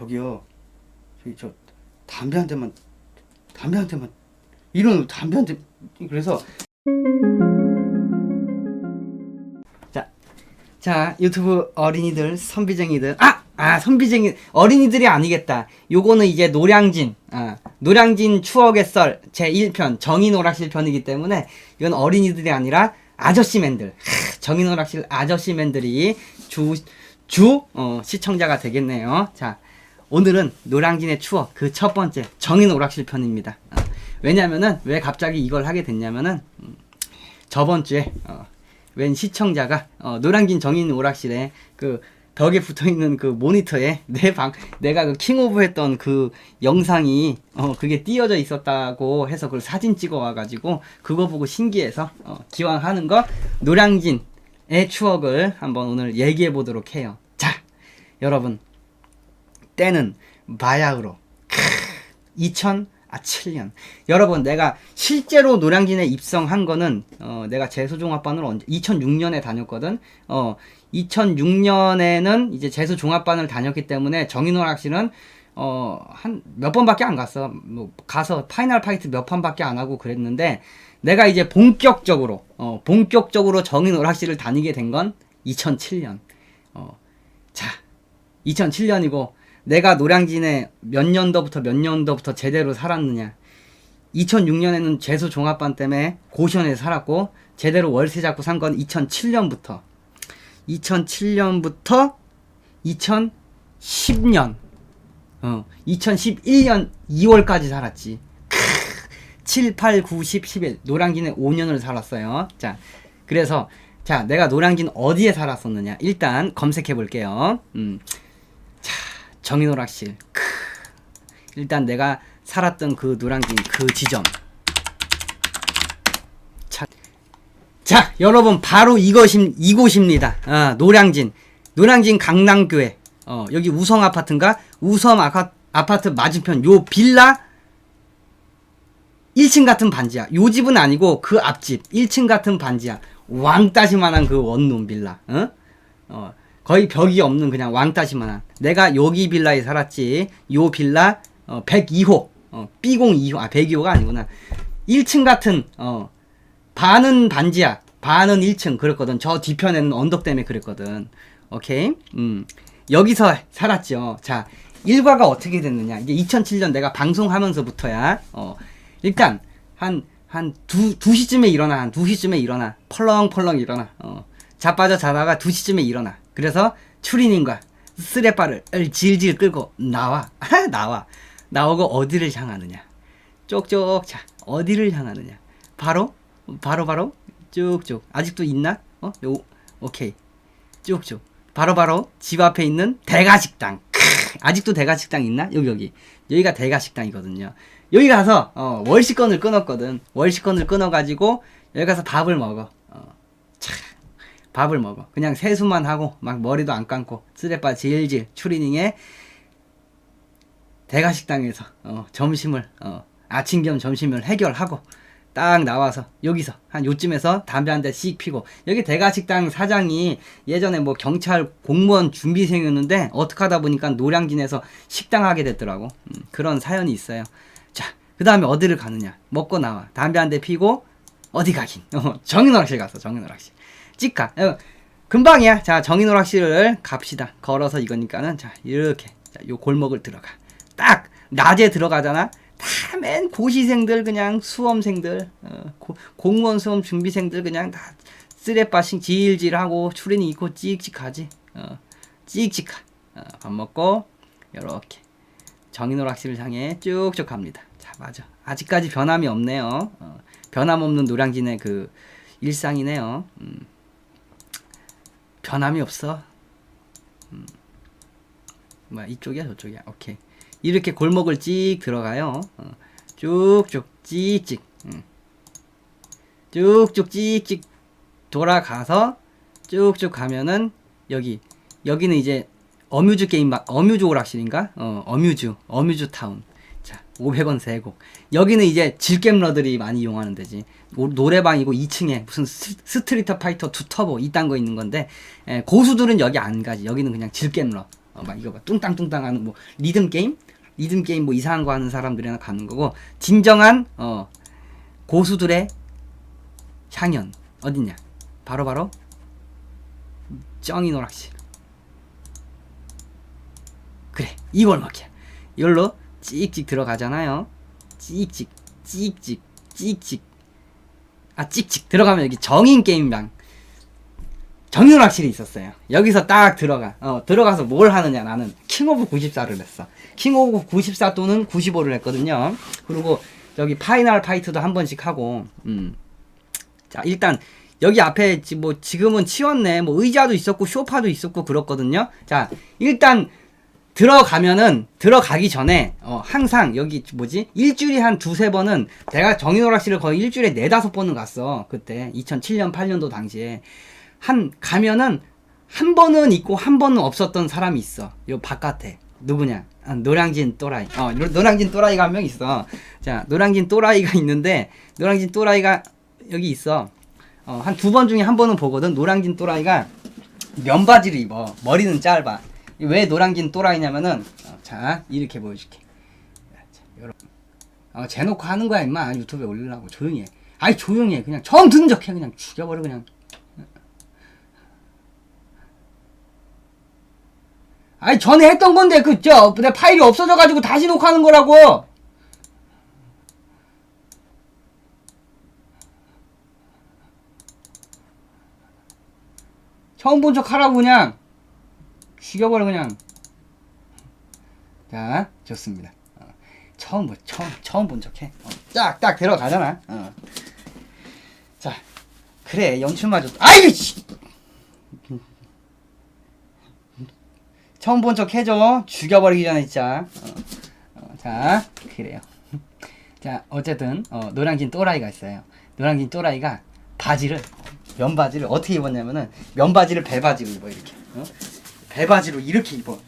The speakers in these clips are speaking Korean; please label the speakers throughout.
Speaker 1: 저기요. 저 담배 한 대만 이런 담배 한 대. 그래서 자 유튜브 어린이들 선비쟁이들 선비쟁이 어린이들이 아니겠다. 요거는 이제 노량진 추억의 썰 제1편 정의노락실 편이기 때문에 이건 어린이들이 아니라 아저씨맨들, 정의노락실 아저씨맨들이 시청자가 되겠네요. 자, 오늘은 노량진의 추억 그 첫 번째 정의노락실 편입니다. 왜냐면은 왜 갑자기 이걸 하게 됐냐면은 저번 주에 웬 시청자가 노량진 정의노락실에 그 벽에 붙어있는 그 모니터에 내가 그 킹오브 했던 그 영상이 그게 띄어져 있었다고 해서 그걸 사진 찍어 와가지고 그거 보고 신기해서 기왕 하는 거 노량진의 추억을 한번 오늘 얘기해 보도록 해요. 자, 여러분, 때는 바야흐로 2007년. 여러분, 내가 실제로 노량진에 입성한 거는 내가 재수종합반을 2006년에 다녔거든. 2006년에는 이제 재수종합반을 다녔기 때문에 정의노락실은 한 몇 번밖에 안 갔어. 뭐 가서 파이널 파이트 몇 판밖에 안 하고 그랬는데, 내가 이제 본격적으로 정의노락실을 다니게 된 건 2007년. 자, 2007년이고 내가 노량진에 몇 년도부터 제대로 살았느냐. 2006년에는 재수종합반 때문에 고시원에 살았고 제대로 월세 잡고 산 건 2007년부터 2010년 2011년 2월까지 살았지. 7, 8, 9, 10, 11 노량진에 5년을 살았어요. 자, 그래서 자, 내가 노량진 어디에 살았었느냐 일단 검색해 볼게요. 자, 정의노락실. 일단 내가 살았던 그 노량진 그 지점. 자, 여러분, 바로 이곳입니다. 노량진 강남교회. 여기 우성 아파트인가? 우성 아파트 맞은편 요 빌라 1층 같은 반지하. 요 집은 아니고 그 앞집 1층 같은 반지하. 왕따시만한 그 원룸 빌라. 거의 벽이 없는 그냥 왕따시만한. 내가 여기 빌라에 살았지. 요 빌라 102호. B02호. 102호가 아니구나. 1층 같은 반은 반지하, 반은 1층 그랬거든. 저 뒤편에는 언덕 때문에 그랬거든. 오케이? 여기서 살았죠. 자, 일과가 어떻게 됐느냐. 이게 2007년 내가 방송하면서부터야. 일단 한 2시쯤에 일어나. 펄렁펄렁 일어나. 자빠져 자다가 2시쯤에 일어나. 그래서 추리닝과 쓰레빠를 질질 끌고 나오고 어디를 향하느냐. 쪽쪽. 자, 어디를 향하느냐. 바로 쭉쭉. 아직도 있나? 오케이. 쭉쭉. 바로 집 앞에 있는 대가식당. 아직도 대가식당 있나? 여기가 대가식당이거든요. 여기 가서 월식권을 끊었거든. 월식권을 끊어가지고 여기 가서 밥을 먹어. 밥을 먹어. 그냥 세수만 하고 막 머리도 안 감고 쓰레빠 질질 추리닝에 대가식당에서 점심을 아침 겸 점심을 해결하고 딱 나와서 여기서 한 요쯤에서 담배 한 대 씩 피고. 여기 대가식당 사장이 예전에 뭐 경찰 공무원 준비생이었는데 어떻게 하다 보니까 노량진에서 식당 하게 됐더라고. 그런 사연이 있어요. 자, 그 다음에 어디를 가느냐. 먹고 나와 담배 한 대 피고 어디 가긴. 정의노락실 갔어. 정의노락실 찍가. 금방이야. 자, 정의노락실을 갑시다. 걸어서 이거니까는. 자, 이렇게 요 골목을 들어가. 딱 낮에 들어가잖아. 다 맨 고시생들, 그냥 수험생들, 공무원 수험 준비생들 그냥 다 쓰레빠싱 질질하고 추리닝 입고 찍찍하지. 찍찍하. 밥 먹고 요렇게 정의노락실을 향해 쭉쭉 갑니다. 자, 맞아. 아직까지 변함이 없네요. 변함없는 노량진의 그 일상이네요. 변함이 없어. 뭐야, 이쪽이야 저쪽이야. 오케이. 이렇게 골목을 찍 들어가요. 쭉쭉 찍찍. 쭉쭉 찍찍 돌아가서 쭉쭉 가면은 여기는 이제 어뮤즈 어뮤즈 오락실인가? 어뮤즈 타운. 자, 500원 세고. 여기는 이제 질겜러들이 많이 이용하는 데지. 노래방이고 2층에 무슨 스트리트 파이터 2 터보 이딴 거 있는 건데, 고수들은 여기 안 가지. 여기는 그냥 질겜러. 막 이거 막 뚱땅뚱땅 하는 뭐 리듬 게임 뭐 이상한 거 하는 사람들이나 가는 거고, 진정한 고수들의 향연 어딨냐? 바로 쩡이 노락실. 그래, 이 골목이야. 이걸로 찍찍 들어가잖아요. 찍찍 들어가면 여기 정인 게임방, 정인 확실히 있었어요. 여기서 딱 들어가서 뭘 하느냐, 나는 킹 오브 94를 했어. 킹 오브 94 또는 95를 했거든요. 그리고 저기 파이널 파이트도 한 번씩 하고. 자, 일단 여기 앞에 뭐 지금은 치웠네. 뭐 의자도 있었고 소파도 있었고 그렇거든요. 자, 일단 들어가기 전에 항상 여기 뭐지, 일주일에 한 두세 번은, 내가 정인오락실을 거의 일주일에 4-5번은 갔어. 그때 2007년 8년도 당시에 가면은 한 번은 있고 한 번은 없었던 사람이 있어. 요 바깥에 누구냐? 노량진 또라이. 노량진 또라이가 한 명 있어. 자, 노량진 또라이가 있는데, 노량진 또라이가 여기 있어. 한 2번 중에 한 번은 보거든. 노량진 또라이가 면바지를 입어. 머리는 짧아. 왜 노량진 또라이냐면은, 자, 이렇게 보여줄게. 재놓고 하는 거야, 임마. 유튜브에 올리려고. 조용히 해. 아이, 조용히 해. 그냥 처음 듣는 척 해. 그냥 죽여버려, 그냥. 아니, 전에 했던 건데, 내 파일이 없어져가지고 다시 녹화하는 거라고! 처음 본 척 하라고, 그냥. 죽여버려, 그냥. 자, 좋습니다. 처음 본 척 해. 딱 들어가잖아. 자, 그래, 연출마저. 아이고, 씨! 처음 본 척 해줘. 죽여버리기 전에 진짜. 자, 그래요. 자, 어쨌든 노량진 또라이가 있어요. 노량진 또라이가 면바지를 어떻게 입었냐면은, 면바지를 배바지로 입어. 이렇게 배바지로 이렇게 입어.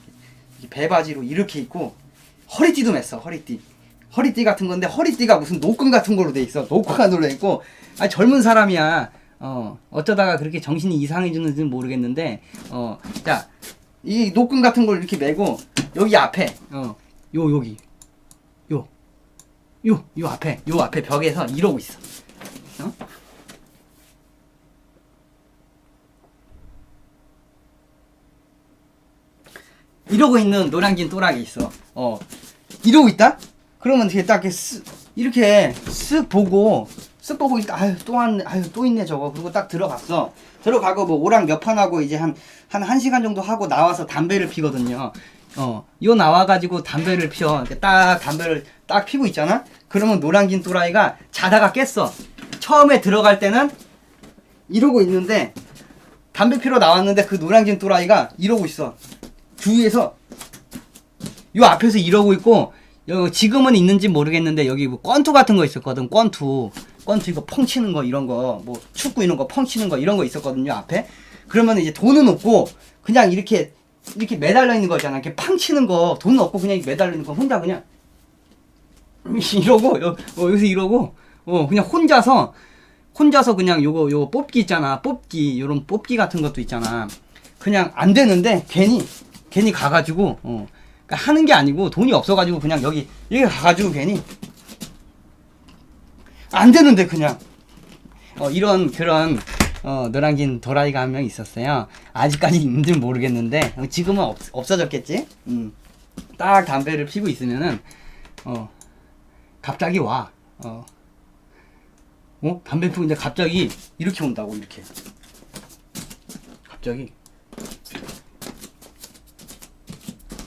Speaker 1: 배바지로 이렇게 입고, 허리띠도 맸어. 허리띠 같은 건데, 허리띠가 무슨 노끈 같은 걸로 돼 있어. 노끈가 눌러 있고. 젊은 사람이야. 어쩌다가 그렇게 정신이 이상해지는지는 모르겠는데, 자, 이 노끈 같은 걸 이렇게 메고, 여기 앞에 요 앞에 벽에서 이러고 있어. 이러고 있는 노량진 또락이 있어. 이러고 있다? 그러면 이렇게 딱 이렇게 쓱 보고 있다. 아유, 또 왔네. 아유, 또 있네, 저거. 그리고 딱 들어갔어. 들어가고 뭐 오락 몇 판 하고 이제 한 1시간 정도 하고 나와서 담배를 피거든요. 요 나와가지고 담배를 피워. 이렇게 딱 담배를 딱 피고 있잖아? 그러면 노량진 또라이가 자다가 깼어. 처음에 들어갈 때는 이러고 있는데, 담배 피러 나왔는데 그 노량진 또라이가 이러고 있어. 주위에서 요 앞에서 이러고 있고, 지금은 있는지 모르겠는데 여기 뭐 권투 같은 거 있었거든. 권투 이거 펑 치는 거, 이런 거, 뭐 축구 이런 거 펑 치는 거, 이런 거 있었거든요, 앞에. 그러면 이제 돈은 없고 그냥 이렇게 매달려 있는 거 있잖아. 이렇게 팡 치는 거, 돈은 없고 그냥 매달려 있는 거 혼자 그냥 이러고 여기서 이러고 그냥 혼자서 그냥 요거 뽑기 있잖아. 요런 뽑기 같은 것도 있잖아. 그냥 안 되는데 괜히 가가지고 그러니까 하는 게 아니고, 돈이 없어가지고 그냥 여기 가가지고 괜히 안 되는데 그냥 이런 그런 노량진 도라이가 한 명 있었어요. 아직까지 있는지 모르겠는데 지금은 없어졌겠지. 딱 담배를 피고 있으면은 갑자기 와. 담배 피고 있는데 갑자기 이렇게 온다고. 이렇게 갑자기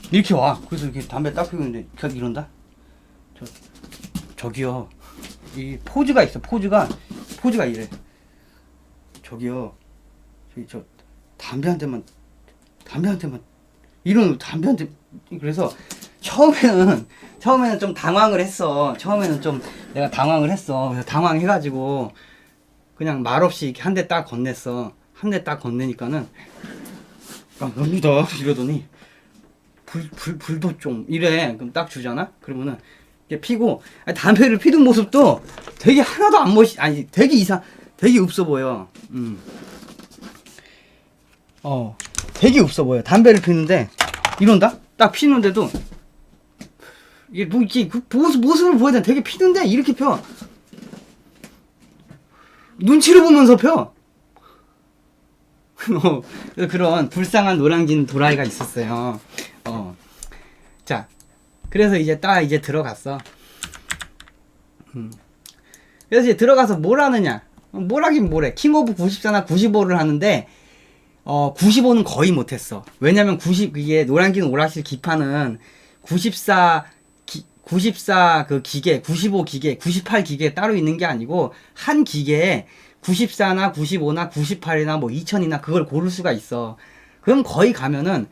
Speaker 1: 이렇게 와. 그래서 이렇게 담배 딱 피고 있는데 이런다. 저기요, 이 포즈가 있어. 포즈가 이래. 저기요, 저 담배 한 대만 이런 담배한테. 그래서 처음에는 좀 당황을 했어. 내가 당황을 했어. 그래서 당황해가지고 그냥 말없이 이렇게 한 대 딱 건넸어. 한 대 딱 건네니까는 뭡니다 이러더니 불도 좀 이래. 그럼 딱 주잖아. 그러면은 이렇게 피고, 담배를 피는 모습도 되게 하나도 안 되게 없어 보여. 되게 없어 보여. 담배를 피는데 이런다? 딱 피는데도 이게 뭐 이게 그 모습을 보여야 돼. 되게 피는데 이렇게 펴. 눈치를 보면서 펴. 그래서 그런 불쌍한 노량진 도라이가 있었어요. 자, 그래서 이제 딱 이제 들어갔어. 그래서 이제 들어가서 뭘 하느냐? 뭘 하긴 뭐래. 킹 오브 94나 95를 하는데 95는 거의 못했어. 왜냐면 이게 노량진 오락실 기판은 94 그 기계, 95 기계, 98 기계 따로 있는 게 아니고 한 기계에 94나 95나 98이나 뭐 2000이나 그걸 고를 수가 있어. 그럼 거의 가면은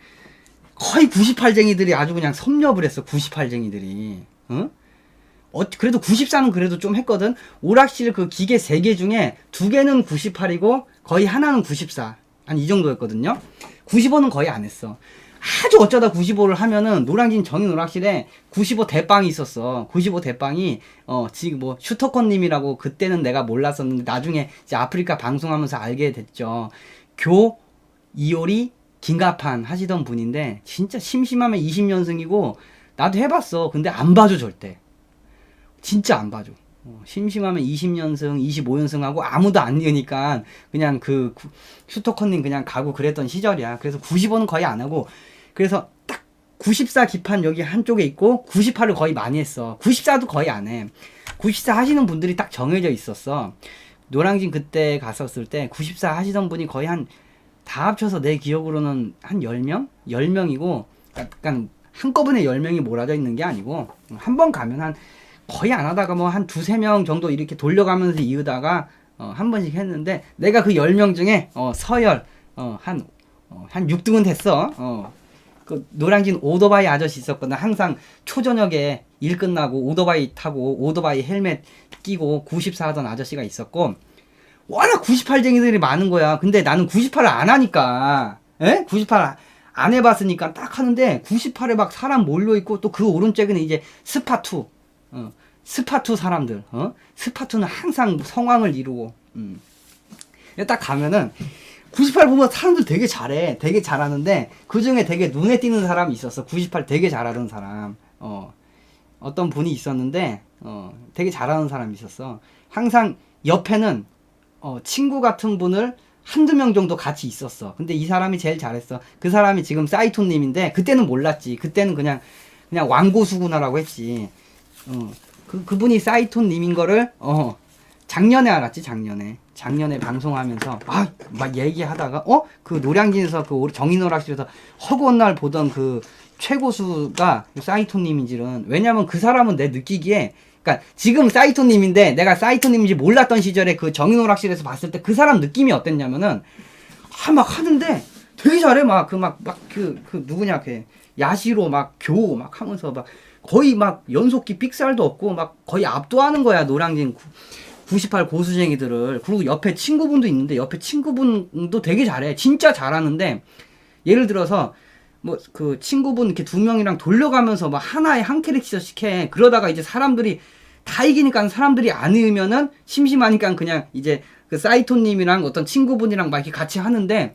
Speaker 1: 거의 98쟁이들이 아주 그냥 섭렵을 했어. 98쟁이들이. 응? 그래도 94는 그래도 좀 했거든. 오락실 그 기계 3개 중에 2개는 98이고 거의 하나는 94. 한 이 정도였거든요. 95는 거의 안 했어. 아주 어쩌다 95를 하면은 노량진 정인 오락실에 95 대빵이 있었어. 95 대빵이 지금 뭐 슈터콘님이라고 그때는 내가 몰랐었는데 나중에 이제 아프리카 방송하면서 알게 됐죠. 이오리 긴가판 하시던 분인데 진짜 심심하면 20년승이고 나도 해봤어. 근데 안 봐줘 절대. 진짜 안 봐줘. 심심하면 20년승, 25연승하고 아무도 안 이으니까 그냥 그 슈터컨님 그냥 가고 그랬던 시절이야. 그래서 95는 거의 안 하고 그래서 딱 94 기판 여기 한쪽에 있고 98을 거의 많이 했어. 94도 거의 안 해. 94 하시는 분들이 딱 정해져 있었어. 노량진 그때 갔었을 때 94 하시던 분이 거의 다 합쳐서 내 기억으로는 한 10명? 10명이고 약간 한꺼번에 10명이 몰아져 있는 게 아니고 한 번 가면 거의 안 하다가 뭐 한 2-3명 정도 이렇게 돌려가면서 이으다가 한 번씩 했는데 내가 그 10명 중에 서열 한 6등은 됐어. 그 노량진 오토바이 아저씨 있었거든. 항상 초저녁에 일 끝나고 오토바이 타고 오토바이 헬멧 끼고 94 하던 아저씨가 있었고 워낙 98쟁이들이 많은 거야. 근데 나는 98을 안 하니까 98 안 해봤으니까 딱 하는데 98에 막 사람 몰려있고 또 그 오른쪽에는 이제 스파2 스파2 사람들 스파2는 항상 성황을 이루고 딱 가면은 98 보면 사람들 되게 잘해. 되게 잘하는데 그 중에 되게 눈에 띄는 사람이 있었어. 98 되게 잘하는 사람. 어떤 분이 있었는데 되게 잘하는 사람이 있었어. 항상 옆에는 친구 같은 분을 한두 명 정도 같이 있었어. 근데 이 사람이 제일 잘했어. 그 사람이 지금 사이토님인데 그때는 몰랐지. 그때는 그냥 왕고수구나라고 했지. 그분이 사이토님인 거를 작년에 알았지. 작년에 방송하면서 막 얘기하다가 그 노량진에서 그 정인오락실에서 허구한 날 보던 그 최고수가 사이토님인지는 왜냐면 그 사람은 내 느끼기에 그러니까 지금 사이토님인데 내가 사이토님인지 몰랐던 시절에 그 정인오락실에서 봤을 때 그 사람 느낌이 어땠냐면은 막 하는데 되게 잘해. 그 누구냐 그 야시로 막 교 막 하면서 막 거의 막 연속기 삑살도 없고 막 거의 압도하는 거야 노량진 98 고수쟁이들을. 그리고 옆에 친구분도 있는데 옆에 친구분도 되게 잘해. 진짜 잘하는데 예를 들어서 뭐 그 친구분 이렇게 2명이랑 돌려가면서 막 하나에 한 캐릭터씩 해. 그러다가 이제 사람들이 다 이기니까 사람들이 안 이으면은 심심하니까 그냥 이제 그 사이토님이랑 어떤 친구분이랑 막 이렇게 같이 하는데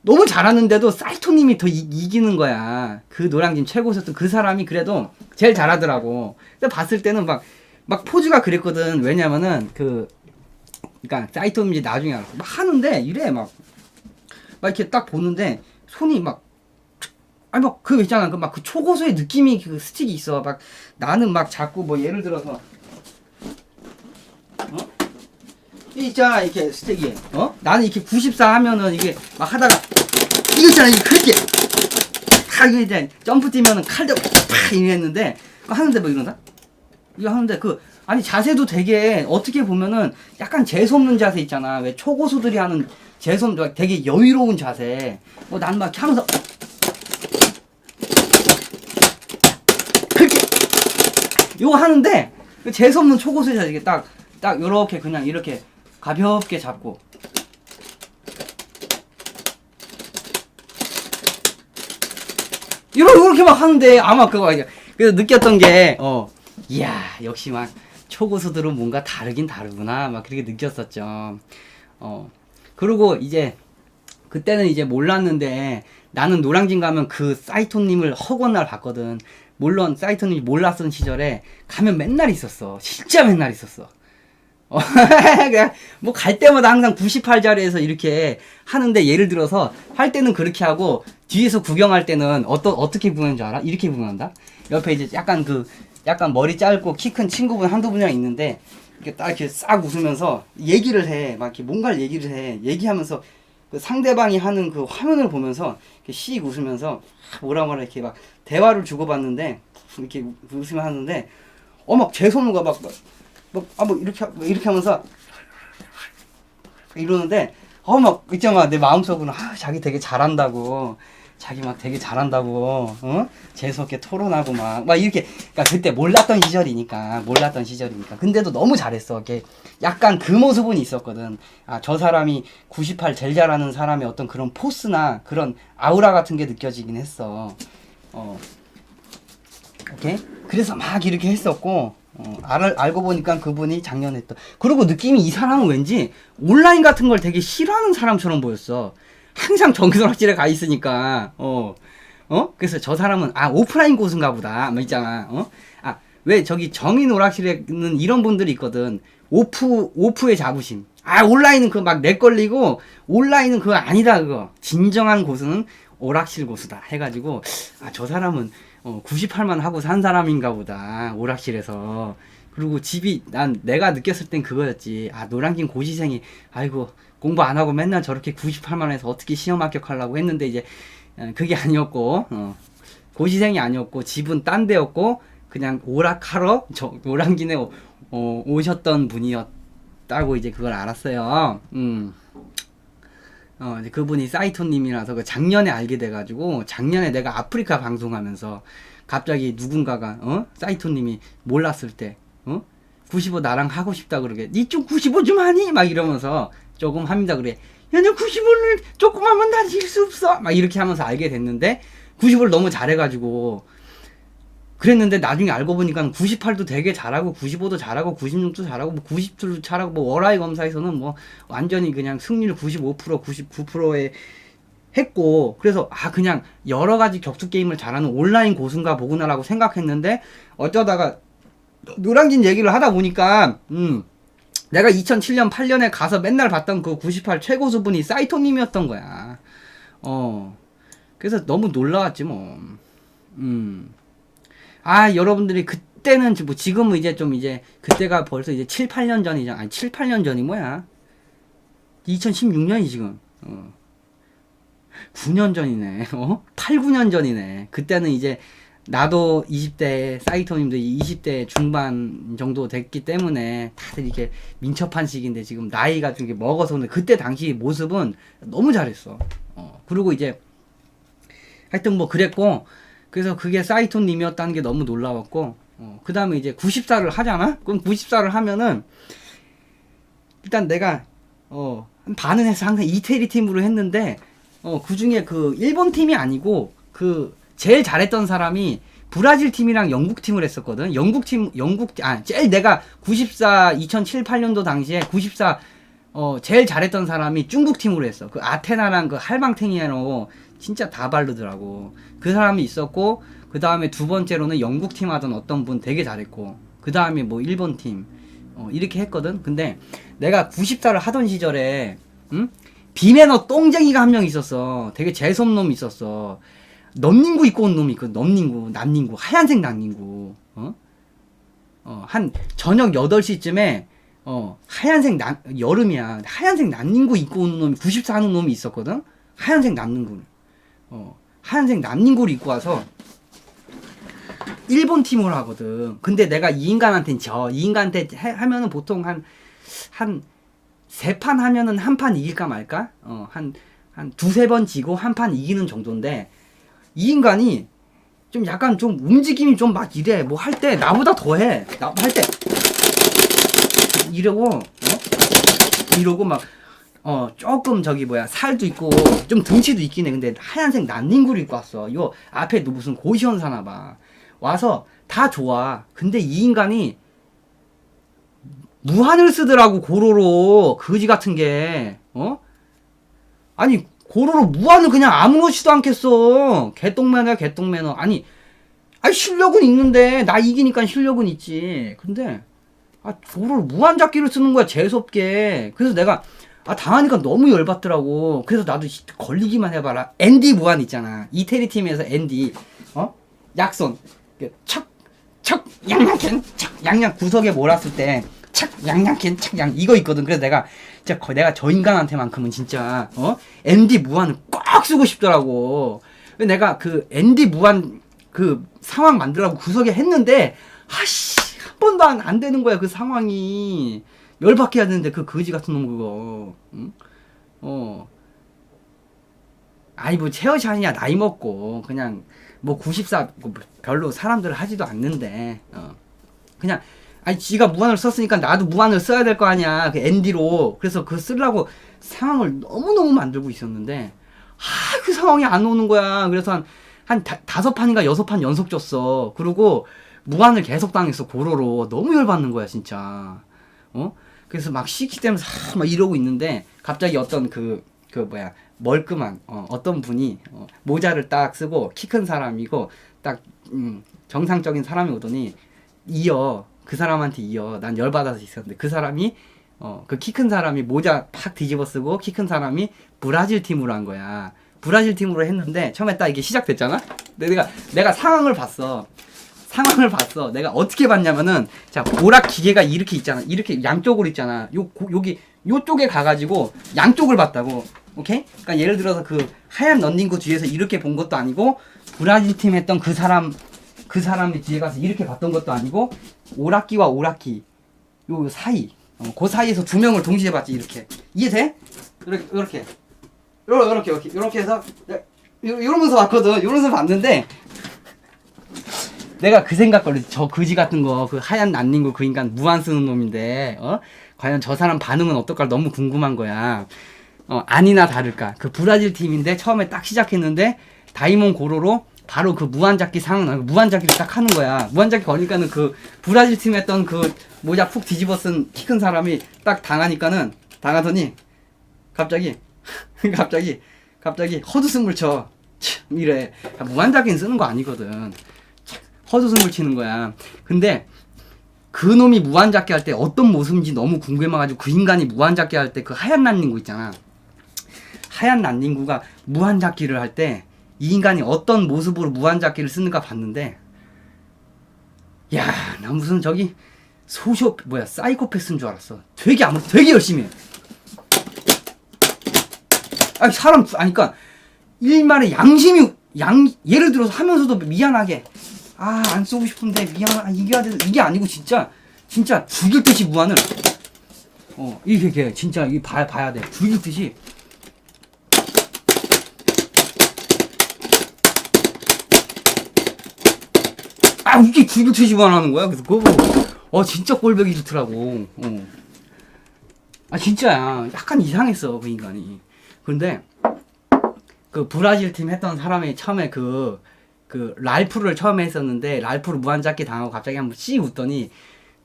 Speaker 1: 너무 잘하는데도 사이토님이 더 이기는 거야. 그 노량진 최고였던 그 사람이 그래도 제일 잘하더라고. 근데 봤을 때는 막 포즈가 그랬거든. 왜냐면은 그러니까 사이토님이 나중에 알았어. 막 하는데 이래 막 이렇게 딱 보는데 손이 막 그 있잖아. 그 초고수의 느낌이 그 스틱이 있어. 막 나는 막 자꾸 뭐 예를 들어서 있잖아 이렇게 스틱이 나는 이렇게 94 하면은 이게 막 하다가 이거 있잖아 이게 그렇게 이게 이제 점프 뛰면은 칼도 팍 이랬는데 하는데 뭐 이런다. 이거 하는데 자세도 되게 어떻게 보면은 약간 재수없는 자세 있잖아. 왜 초고수들이 하는 재수없는 되게 여유로운 자세. 난 막 하면서 그렇게 이거 하는데 재수없는 초고수의 자세 이게 딱 요렇게 그냥 이렇게 가볍게 잡고 이렇게 막 하는데 아마 그래서 느꼈던 게 이야 역시 막 초고수들은 뭔가 다르긴 다르구나 막 그렇게 느꼈었죠. 그리고 이제 그때는 이제 몰랐는데 나는 노량진 가면 그 사이토님을 허구한 날 봤거든. 물론 사이토님이 몰랐던 시절에 가면 맨날 있었어. 진짜 맨날 있었어. 뭐 갈 때마다 항상 98자리에서 이렇게 하는데, 예를 들어서 할 때는 그렇게 하고 뒤에서 구경할 때는 어떻게 구경하는 줄 알아? 이렇게 구경한다. 옆에 이제 약간 머리 짧고 키 큰 친구분 한두 분이랑 있는데, 이렇게 딱 이렇게 싹 웃으면서 얘기를 해. 막 이렇게 뭔가를 얘기를 해. 얘기하면서 그 상대방이 하는 그 화면을 보면서 이렇게 씩 웃으면서 뭐라 이렇게 막 대화를 주고받는데, 이렇게 웃으면 하는데, 막 제 손과 뭐 이렇게 하면서 이러는데, 막 있잖아, 내 마음속으로 자기 되게 잘한다고, 자기 막 되게 잘한다고, 재수없게 토론하고 막 이렇게. 그러니까 그때 몰랐던 시절이니까. 근데도 너무 잘했어. 이렇게 약간 그 모습은 있었거든. 저 사람이 98 제일 잘하는 사람의 어떤 그런 포스나 그런 아우라 같은 게 느껴지긴 했어. 오케이? 그래서 막 이렇게 했었고, 알고 보니까 그분이 작년에 또, 그리고 느낌이, 이 사람은 왠지 온라인 같은 걸 되게 싫어하는 사람처럼 보였어. 항상 정선학실에 가 있으니까. 그래서 저 사람은 오프라인 고수인가 보다 뭐 있잖아. 왜 저기 정인 오락실에는 이런 분들이 있거든. 오프의 자부심. 온라인은 그 막 렉 걸리고, 온라인은 그거 아니다. 그거 진정한 고수는 오락실 고수다 해가지고, 저 사람은 98만 하고 산 사람인가 보다, 오락실에서. 그리고 집이, 내가 느꼈을 땐 그거였지. 노량진 고시생이, 아이고, 공부 안 하고 맨날 저렇게 98만 해서 어떻게 시험 합격하려고 했는데, 이제, 그게 아니었고, 고시생이 아니었고, 집은 딴 데였고, 그냥 오락하러, 노량진에 오셨던 분이었다고 이제 그걸 알았어요. 이제 그분이 사이토님이라서 그 작년에 알게 돼가지고, 작년에 내가 아프리카 방송하면서 갑자기 누군가가 사이토님이 몰랐을 때 95 나랑 하고 싶다 그러게, 니 좀 95 좀 하니? 막 이러면서 조금 합니다. 그래, 야, 너 95를 조금 하면 나 질 수 없어 막 이렇게 하면서 알게 됐는데, 95를 너무 잘해가지고 그랬는데, 나중에 알고 보니까 98도 되게 잘하고, 95도 잘하고, 96도 잘하고, 뭐 90도 잘하고, 뭐 월화의 검사에서는 뭐 완전히 그냥 승률 95%, 99%에 했고, 그래서 그냥 여러 가지 격투 게임을 잘하는 온라인 고수인가 보구나라고 생각했는데, 어쩌다가 노량진 얘기를 하다 보니까 내가 2007년 8년에 가서 맨날 봤던 그 98 최고수분이 사이토님이었던 거야. 그래서 너무 놀라웠지 뭐. 여러분들이 그때는 뭐, 지금은 이제 좀, 이제 그때가 벌써 이제 7, 8년 전이잖아. 아니 7, 8년 전이 뭐야? 2016년이 지금 9년 전이네. 8, 9년 전이네. 그때는 이제 나도 20대, 사이토님도 20대 중반 정도 됐기 때문에 다들 이렇게 민첩한 시기인데, 지금 나이가 좀 먹어서. 근데 그때 당시 모습은 너무 잘했어. 그리고 이제 하여튼 뭐 그랬고, 그래서 그게 사이토님이었다는 게 너무 놀라웠고, 그 다음에 이제 94를 하잖아? 그럼 94를 하면은, 일단 내가, 반은 해서 항상 이태리 팀으로 했는데, 그 중에 그 일본 팀이 아니고, 제일 잘했던 사람이 브라질 팀이랑 영국 팀을 했었거든. 제일 내가 94, 2007, 8년도 당시에 94, 제일 잘했던 사람이 중국 팀으로 했어. 그 아테나랑 그 할방탱이로 진짜 다 바르더라고. 그 사람이 있었고, 그 다음에 두 번째로는 영국 팀 하던 어떤 분 되게 잘했고, 그 다음에 뭐 일본 팀, 이렇게 했거든. 근데 내가 94를 하던 시절에, 비매너 똥쟁이가 한 명 있었어. 되게 재수없는 놈이 있었어. 넘닝구 입고 온 놈이 있거든. 남닝구, 하얀색 남닝구. 한 저녁 8시쯤에, 여름이야. 하얀색 남닝구 입고 오는 놈이, 94 하는 놈이 있었거든? 하얀색 남닝구. 하얀색 남닝구를 입고 와서 일본 팀으로 하거든. 근데 내가 이 인간한테는 이 인간한테 하면은 보통 한 3판 하면은 한 판 이길까 말까? 한 2-3번 지고 한 판 이기는 정도인데, 이 인간이 좀 약간 좀 움직임이 좀 막 이래. 뭐 할 때 나보다 더해. 할 때 이러고 막 조금 살도 있고 좀 등치도 있긴 해. 근데 하얀색 난닝구를 입고 왔어. 요 앞에 너 무슨 고시원 사나봐. 와서 다 좋아. 근데 이 인간이 무한을 쓰더라고. 고로로 거지 같은 게. 아니 고로로 무한을 그냥 아무렇지도 않겠어. 개똥매너야 개똥매너. 아니 실력은 있는데 나 이기니까 실력은 있지. 근데 고로로 무한잡기를 쓰는 거야 재수없게. 그래서 내가 당하니까 너무 열받더라고. 그래서 나도 걸리기만 해봐라. 앤디 무한 있잖아. 이태리 팀에서 앤디 약손 척 양양캔 척 양양 구석에 몰았을 때 착 양양캔 착 양 이거 있거든. 그래서 내가 저 인간한테만큼은 진짜 앤디 무한을 꼭 쓰고 싶더라고. 내가 그 앤디 무한 그 상황 만들라고 구석에 했는데 한 번도 안 되는 거야. 그 상황이 열받게 해야 되는데 그 거지 같은 놈 그거. 응? 아이 뭐 체어샷이냐 나이 먹고 그냥 뭐 94 별로 사람들 하지도 않는데 그냥 지가 무한을 썼으니까 나도 무한을 써야 될 거 아니야. 그 앤디로. 그래서 그거 쓰려고 상황을 너무너무 만들고 있었는데 그 상황이 안 오는 거야. 그래서 한 5판인가 6판 연속 졌어. 그리고 무한을 계속 당했어. 고로로. 너무 열받는 거야 진짜. 그래서 막 시키 때문에 막 이러고 있는데 갑자기 어떤 멀끔한 어떤 분이 모자를 딱 쓰고 키 큰 사람이고 딱 정상적인 사람이 오더니 그 사람한테 난 열받아서 있었는데 그 사람이 그 키 큰 사람이 모자 팍 뒤집어 쓰고 키 큰 사람이 브라질 팀으로 한 거야. 브라질 팀으로 했는데 처음에 딱 이게 시작됐잖아. 내가 상황을 봤어. 내가 어떻게 봤냐면은 자 오락 기계가 이렇게 있잖아. 이렇게 양쪽으로 있잖아. 여기 요쪽에 가가지고 양쪽을 봤다고. 오케이? 그러니까 예를 들어서 그 하얀 런닝구 뒤에서 이렇게 본 것도 아니고 브라질 팀 했던 그 사람이 뒤에 가서 이렇게 봤던 것도 아니고 오락기와 오락기 요 사이 그 사이에서 두 명을 동시에 봤지. 이렇게 이해돼? 이렇게 해서 이러면서 봤거든. 이러면서 봤는데 내가 그 생각 걸렸지. 저 거지 같은 거 그 하얀 난닝구 그 인간 무한 쓰는 놈인데 과연 저 사람 반응은 어떨까 너무 궁금한 거야. 아니나 다를까 그 브라질 팀인데 처음에 딱 시작했는데 다이몬 고로로 바로 그 무한잡기 무한잡기를 딱 하는 거야. 무한잡기 거니까는 그 브라질 팀 했던 그 모자 푹 뒤집어 쓴 키 큰 사람이 딱 당하더니 갑자기 헛웃음을 쳐. 이래. 무한잡기는 쓰는 거 아니거든. 헛웃음을 치는 거야. 근데 그 놈이 무한잡기 할 때 어떤 모습인지 너무 궁금해가지고 그 인간이 무한잡기 할 때 그 하얀 난닝구 있잖아. 하얀 난닝구가 무한잡기를 할 때 이 인간이 어떤 모습으로 무한잡기를 쓰는가 봤는데 나 무슨 저기 사이코패스인 줄 알았어. 되게 열심히 해. 그러니까 일말의 양심이 예를 들어서 하면서도 미안하게 안 쏘고 싶은데 이겨야 돼. 이게 아니고 진짜 죽일 듯이 무한을 이게 진짜 이게 봐야 돼. 죽일 듯이 이게 죽일 듯이 무한하는 거야. 그래서 그거 보고 진짜 꼴보기 좋더라고. 진짜야. 약간 이상했어 그 인간이. 근데 그 브라질 팀 했던 사람이 처음에 그 랄프를 처음에 했었는데 랄프를 무한잡기 당하고 갑자기 한번 씩 웃더니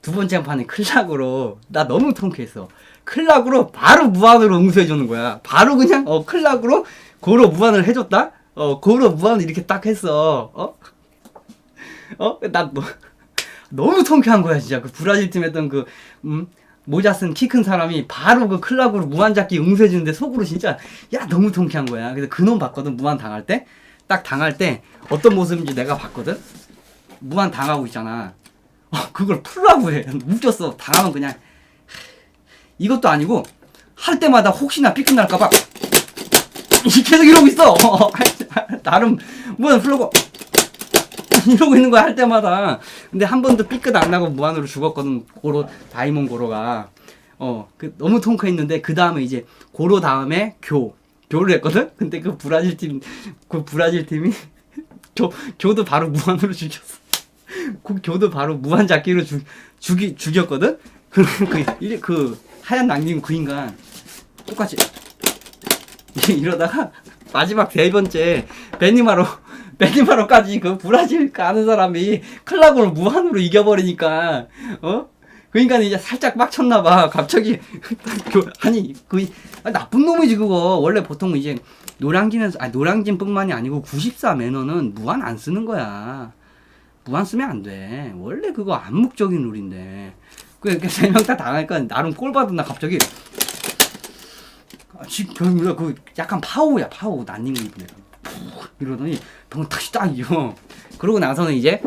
Speaker 1: 두 번째 판에 클락으로 나 너무 통쾌했어. 클락으로 바로 무한으로 응수해주는 거야. 바로 그냥 클락으로 고로 무한을 해줬다. 고로 무한을 이렇게 딱 했어. 나 너무 통쾌한 거야 진짜. 그 브라질 팀 했던 그 모자 쓴 키 큰 사람이 바로 그 클락으로 무한잡기 응수해주는데 속으로 진짜 너무 통쾌한 거야. 그래서 그놈 봤거든. 무한 당할 때 딱 당할 때 어떤 모습인지 내가 봤거든. 무한 당하고 있잖아. 그걸 풀라고 해. 웃겼어. 당하면 그냥 이것도 아니고 할 때마다 혹시나 삐끗 날까봐 계속 이러고 있어. 나름 무한 풀려고 이러고 있는 거야 할 때마다. 근데 한 번도 삐끗 안 나고 무한으로 죽었거든. 다이몬 고로가. 너무 통쾌했는데 그 다음에 이제 고로 다음에 교를 했거든. 근데 그 브라질 팀이 교도 바로 무한으로 죽였어. 그 교도 바로 무한잡기로 죽였거든. 그 하얀 낭님 그 인간 똑같이 이러다가 마지막 세 번째 베니마로까지 그 브라질 가는 사람이 클락으로 무한으로 이겨버리니까 그러니까 이제 살짝 빡쳤나봐. 갑자기 아니 그 나쁜 놈이지 그거. 원래 보통 이제 노량진에서 노량진뿐만이 아니고 94 매너는 무한 안 쓰는 거야. 무한 쓰면 안 돼. 원래 그거 암묵적인 룰인데. 그러니까 3명 다 당하니까 나름 꼴 받았나 갑자기. 지금 그 약간 파워야 파워 난닝 입네. 이러더니 병 다시 딱이요. 그러고 나서는 이제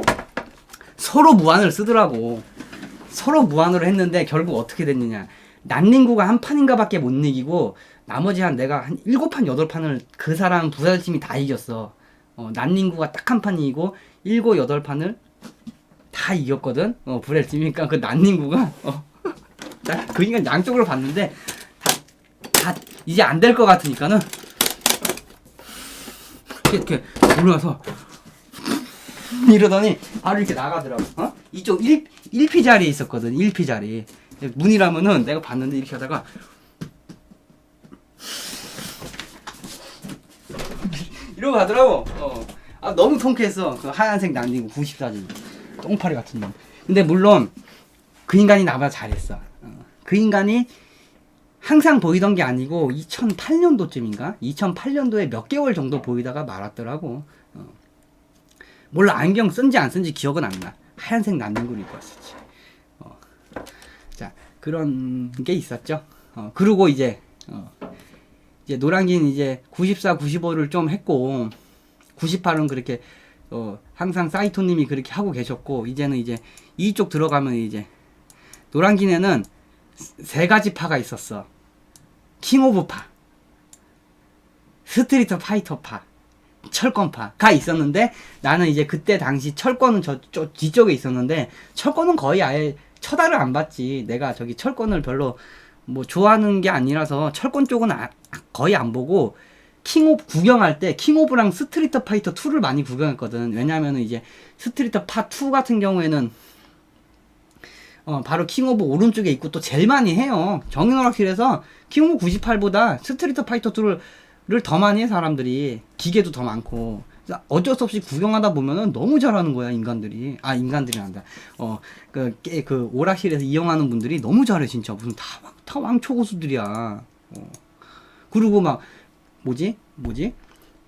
Speaker 1: 서로 무한을 쓰더라고. 서로 무한으로 했는데 결국 어떻게 됐느냐. 난닝구가 한 판인가 밖에 못 이기고 나머지 내가 한 7판 8판을 그 사람 부사팀이 다 이겼어. 난닝구가 딱 한 판 이기고 7, 8판을 다 이겼거든. 브렐팀이니까 그 난닝구가 그 인간 양쪽으로 봤는데 다 이제 안 될 것 같으니까는 이렇게 올라와서 이러더니 바로 이렇게 나가더라고. 이쪽 1피 자리에 있었거든. 1피 자리. 문이라면은 내가 봤는데 이렇게 하다가 이러고 가더라고. 너무 통쾌했어. 그 하얀색 난닝구 94진 똥파리 같은 놈. 근데 물론 그 인간이 나보다 잘했어. 그 인간이 항상 보이던 게 아니고 2008년도쯤인가? 2008년도에 몇 개월 정도 보이다가 말았더라고. 몰라, 안경 쓴지 안 쓴지 기억은 안 나. 하얀색 난닝구를 입고 왔었지. 자, 그런 게 있었죠. 그리고 이제 노량진 이제 94, 95를 좀 했고 98은 그렇게 항상 사이토님이 그렇게 하고 계셨고, 이제는 이제 이쪽 들어가면 이제 노량진에는 3가지 파가 있었어. 킹 오브 파, 스트리트 파이터 파, 철권파가 있었는데, 나는 이제 그때 당시 철권은 저쪽 뒤쪽에 있었는데, 철권은 거의 아예 쳐다를 안 봤지. 내가 저기 철권을 별로 뭐 좋아하는 게 아니라서 철권 쪽은 거의 안 보고, 킹오브 구경할 때 킹오브랑 스트리트 파이터 2를 많이 구경했거든. 왜냐면은 이제 스트리트 파 2 같은 경우에는 바로 킹오브 오른쪽에 있고 또 제일 많이 해요. 정인오락실에서 킹오브 98보다 스트리트 파이터 2를 더 많이 해, 사람들이. 기계도 더 많고. 어쩔 수 없이 구경하다 보면은 너무 잘하는 거야, 인간들이. 인간들이 한다. 그 오락실에서 이용하는 분들이 너무 잘해, 진짜. 무슨 다 왕초고수들이야. 그리고 막, 뭐지?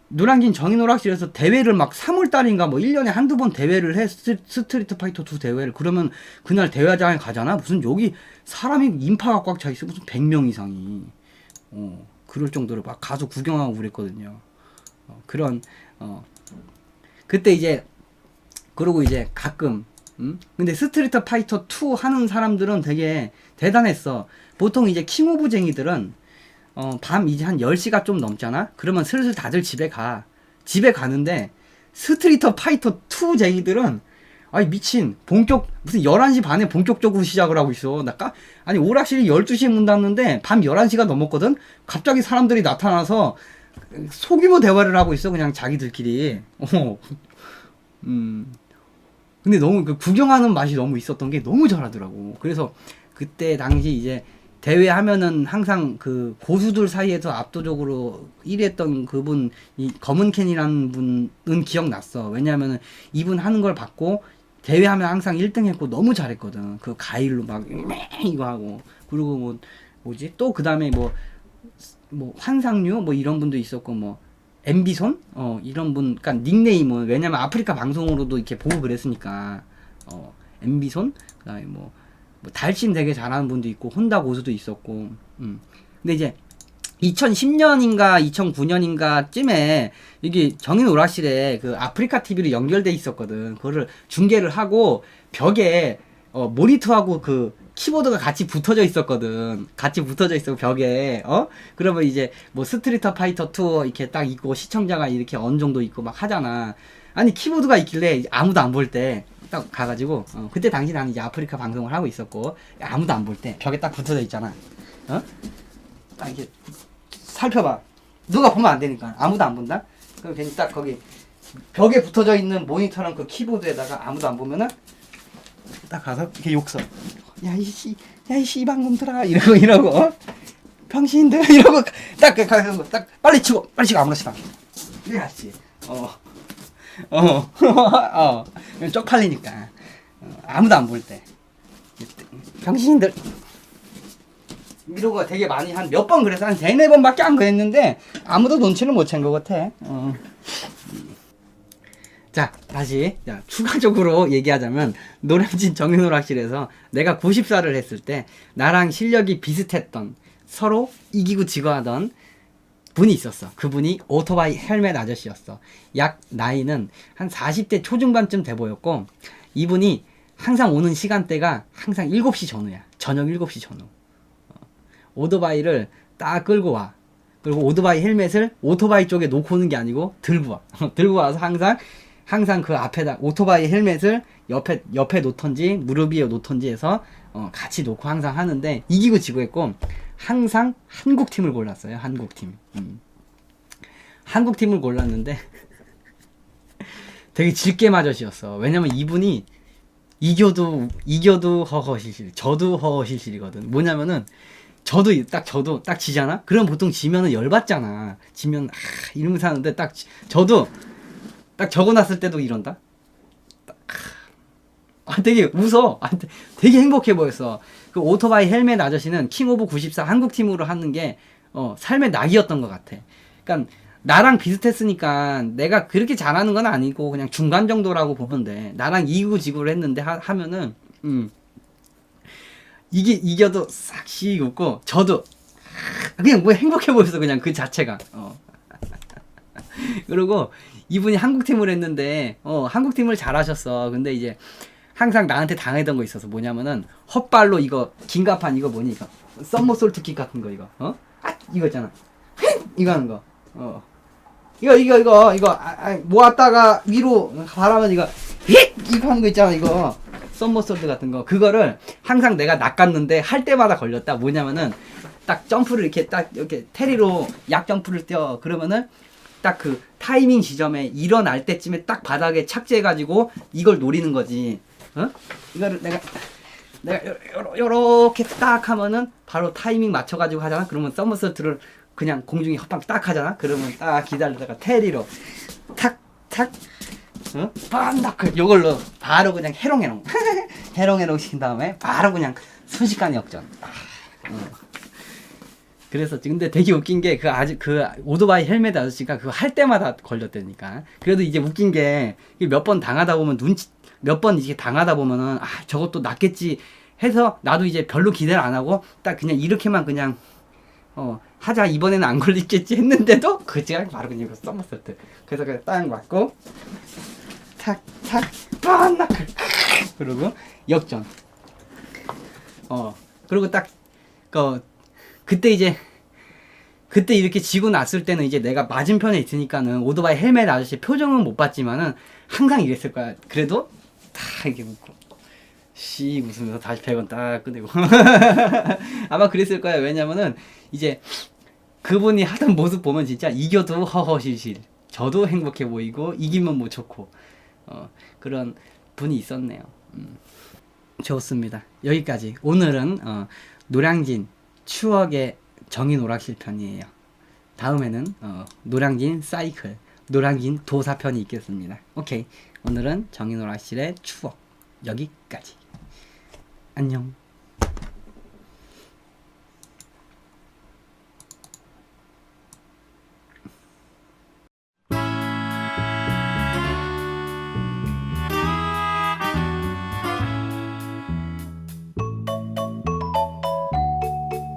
Speaker 1: 노량진 정인오락실에서 대회를 막 3월달인가 뭐 1년에 한두 번 대회를 해. 스트리트 파이터 2 대회를. 그러면 그날 대회장에 가잖아. 무슨 여기 사람이 인파가 꽉 차 있어. 무슨 100명 이상이. 그럴 정도로 막 가서 구경하고 그랬거든요. 그때 이제, 그러고 이제 가끔, 근데 스트리트 파이터 2 하는 사람들은 되게 대단했어. 보통 이제 킹오브쟁이들은 밤 이제 한 10시가 좀 넘잖아? 그러면 슬슬 다들 집에 가. 집에 가는데, 스트리트 파이터 2 쟁이들은, 아니, 미친. 무슨 11시 반에 본격적으로 시작을 하고 있어. 아니, 오락실이 12시에 문 닫는데, 밤 11시가 넘었거든? 갑자기 사람들이 나타나서, 소규모 대화를 하고 있어. 그냥 자기들끼리. 근데 너무, 구경하는 맛이 너무 있었던 게 너무 잘하더라고. 그래서, 그때 당시 이제, 대회하면은 항상 그 고수들 사이에서 압도적으로 1위 했던 그분, 이 검은 캔이라는 분은 기억났어. 왜냐면은 이분 하는 걸 봤고, 대회하면 항상 1등 했고 너무 잘했거든. 그 가일로 막 이거 하고. 그리고 뭐지? 또 그 다음에 뭐 환상류 뭐 이런 분도 있었고, 뭐 엠비손 이런 분, 그러니까 닉네임은, 왜냐면 아프리카 방송으로도 이렇게 보고 그랬으니까, 엠비손, 그다음에 뭐 달심 되게 잘하는 분도 있고, 혼다 고수도 있었고. 근데 이제 2010년인가 2009년인가 쯤에 여기 정인 오락실에 그 아프리카 TV로 연결돼 있었거든. 그거를 중계를 하고 벽에 모니터하고 그 키보드가 같이 붙어져 있었거든. 같이 붙어져 있어, 벽에. 그러면 이제 뭐 스트리트 파이터 2 이렇게 딱 있고, 시청자가 이렇게 어느 정도 있고 막 하잖아. 아니, 키보드가 있길래 아무도 안 볼 때 딱 가가지고, 그때 당시 나는 이제 아프리카 방송을 하고 있었고, 아무도 안 볼 때 벽에 딱 붙어져 있잖아. 딱 이렇게 살펴봐. 누가 보면 안 되니까. 아무도 안 본다? 그럼 괜히 딱 거기 벽에 붙어져 있는 모니터랑 그 키보드에다가 아무도 안 보면은 딱 가서 이렇게 욕설. 야, 이씨, 방놈들아. 이러고, 병신들. 이러고, 딱, 빨리 치고, 아무렇지도 않게. 이래야지. 쪽팔리니까. 아무도 안 볼 때. 병신들 이러고 되게 많이 한 몇 번 그래서 한 3-4번밖에 안 그랬는데 아무도 눈치를 못 챈 것 같아. 자, 다시 추가적으로 얘기하자면 노량진 정윤오락실에서 내가 94를 했을 때 나랑 실력이 비슷했던 서로 이기고 지고 하던 분이 있었어. 그분이 오토바이 헬멧 아저씨였어. 약 나이는 한 40대 초중반쯤 돼 보였고 이분이 항상 오는 시간대가 항상 7시 전후야. 저녁 7시 전후. 오토바이를 딱 끌고 와. 그리고 오토바이 헬멧을 오토바이 쪽에 놓고 오는 게 아니고 들고 와. 들고 와서 항상 그 앞에다 오토바이 헬멧을 옆에 놓던지 무릎 위에 놓던지 해서 같이 놓고 항상 하는데 이기고 지고 했고 항상 한국팀을 골랐어요. 한국팀. 한국팀을 골랐는데 되게 질게 아저씨였어. 왜냐면 이분이 이겨도 허허실실, 저도 허허실실이거든. 뭐냐면은 저도 딱 지잖아. 그럼 보통 지면은 열받잖아. 지면 이러면서 하는데 저도 딱 적어놨을 때도 이런다. 되게 웃어. 되게 행복해 보였어. 그 오토바이 헬멧 아저씨는 킹 오브 94 한국팀으로 하는 게 삶의 낙이었던 것 같아. 그러니까 나랑 비슷했으니까 내가 그렇게 잘하는 건 아니고 그냥 중간 정도라고 보면 돼. 나랑 이기고 지구를 했는데 하면은 이겨도 싹씩 웃고 저도 그냥 뭐 행복해 보였어. 그냥 그 자체가. 그리고 이분이 한국팀을 했는데 한국팀을 잘하셨어. 근데 이제 항상 나한테 당했던 거 있어서 뭐냐면은 헛발로 이거 긴가판 이거 뭐니 이거 썸머솔트킥 같은 거 이거 이거 있잖아. 이거 하는 거 이거 모았다가 위로 바라면 이거 하는 거 있잖아. 이거 썸머솔트 같은 거 그거를 항상 내가 낚았는데 할 때마다 걸렸다. 뭐냐면은 딱 점프를 이렇게 테리로 약 점프를 뛰어. 그러면은 딱 그 타이밍 지점에 일어날 때쯤에 딱 바닥에 착지해가지고 이걸 노리는 거지. 이거를 내가 요렇게 딱 하면은 바로 타이밍 맞춰가지고 하잖아. 그러면 썸머솔트를 그냥 공중에 헛방 딱 하잖아. 그러면 딱 기다리다가 테리로 탁탁 반다크 요걸로 바로 그냥 해롱해롱 해롱해롱 시킨 다음에 바로 그냥 순식간에 역전. 그래서 근데 되게 웃긴 게 그 오토바이 헬멧 아저씨가 그거 할 때마다 걸렸다니까. 그래도 이제 웃긴 게 몇 번 당하다 보면 몇 번 이렇게 당하다 보면은 저것도 낫겠지 해서 나도 이제 별로 기대를 안 하고 딱 그냥 이렇게만 그냥 하자 이번에는 안 걸리겠지 했는데도 그제가 바로 그냥 썸머솔트. 그래서 그냥 딱 맞고 탁탁 빤나 그리고 역전. 그리고 딱 그때 이렇게 지고 났을 때는 이제 내가 맞은편에 있으니까는 오토바이 헬멧 아저씨 표정은 못 봤지만은 항상 이랬을 거야. 그래도 딱 이렇게 웃고 웃으면서 다시 100원 딱 꺼내고 아마 그랬을 거야. 왜냐면은 이제 그분이 하던 모습 보면 진짜 이겨도 허허실실, 저도 행복해 보이고 이기면 뭐 좋고 그런 분이 있었네요. 좋습니다. 여기까지. 오늘은 노량진 추억의 정인 오락실 편이에요. 다음에는 노량진 사이클, 노량진 도사 편이 있겠습니다. 오케이. 오늘은 정인 오락실의 추억 여기까지. 안녕.